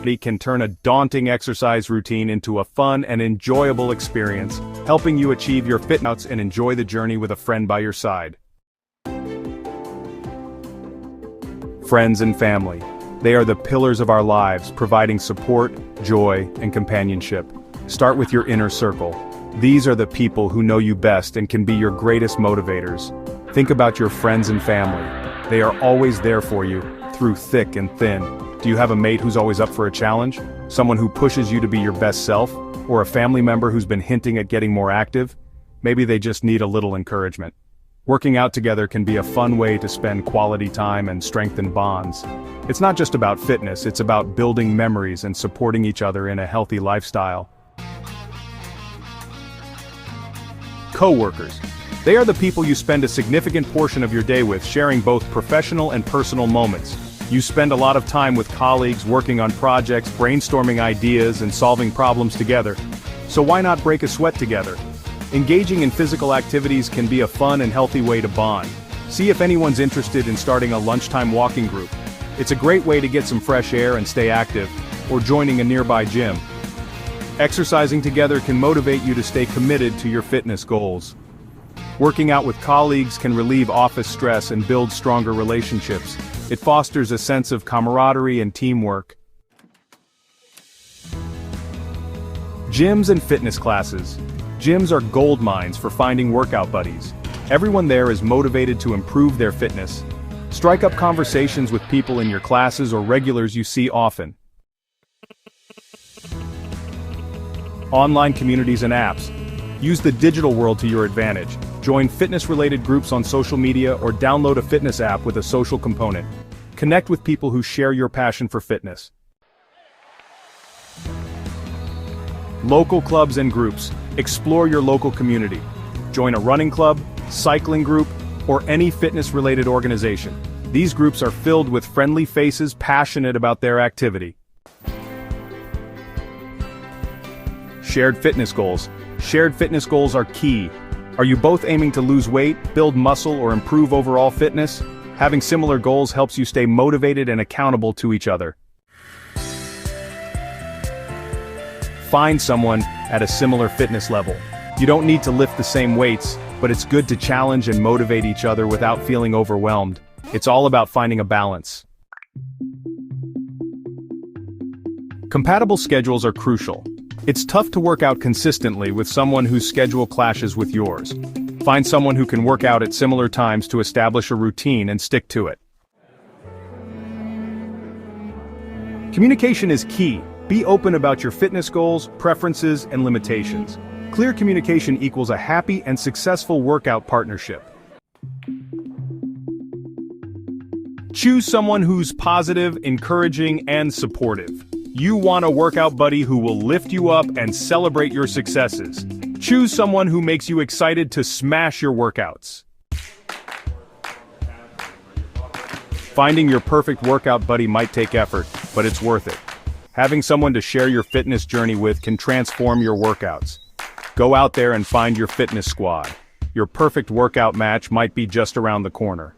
It can turn a daunting exercise routine into a fun and enjoyable experience, helping you achieve your fitness and enjoy the journey with a friend by your side. Friends and family. They are the pillars of our lives, providing support, joy, and companionship. Start with your inner circle. These are the people who know you best and can be your greatest motivators. Think about your friends and family. They are always there for you, through thick and thin. Do you have a mate who's always up for a challenge? Someone who pushes you to be your best self? Or a family member who's been hinting at getting more active? Maybe they just need a little encouragement. Working out together can be a fun way to spend quality time and strengthen bonds. It's not just about fitness, it's about building memories and supporting each other in a healthy lifestyle. Co-workers. They are the people you spend a significant portion of your day with, sharing both professional and personal moments. You spend a lot of time with colleagues, working on projects, brainstorming ideas, and solving problems together. So why not break a sweat together? Engaging in physical activities can be a fun and healthy way to bond. See if anyone's interested in starting a lunchtime walking group. It's a great way to get some fresh air and stay active, or joining a nearby gym. Exercising together can motivate you to stay committed to your fitness goals. Working out with colleagues can relieve office stress and build stronger relationships. It fosters a sense of camaraderie and teamwork. Gyms and fitness classes. Gyms are gold mines for finding workout buddies. Everyone there is motivated to improve their fitness. Strike up conversations with people in your classes or regulars you see often. Online communities and apps. Use the digital world to your advantage. Join fitness-related groups on social media or download a fitness app with a social component. Connect with people who share your passion for fitness. Local clubs and groups. Explore your local community. Join a running club, cycling group, or any fitness-related organization. These groups are filled with friendly faces passionate about their activity. Shared fitness goals. Shared fitness goals are key. Are you both aiming to lose weight, build muscle, or improve overall fitness? Having similar goals helps you stay motivated and accountable to each other. Find someone at a similar fitness level. You don't need to lift the same weights, but it's good to challenge and motivate each other without feeling overwhelmed. It's all about finding a balance. Compatible schedules are crucial. It's tough to work out consistently with someone whose schedule clashes with yours. Find someone who can work out at similar times to establish a routine and stick to it. Communication is key. Be open about your fitness goals, preferences, and limitations. Clear communication equals a happy and successful workout partnership. Choose someone who's positive, encouraging, and supportive. You want a workout buddy who will lift you up and celebrate your successes. Choose someone who makes you excited to smash your workouts. Finding your perfect workout buddy might take effort, but it's worth it. Having someone to share your fitness journey with can transform your workouts. Go out there and find your fitness squad. Your perfect workout match might be just around the corner.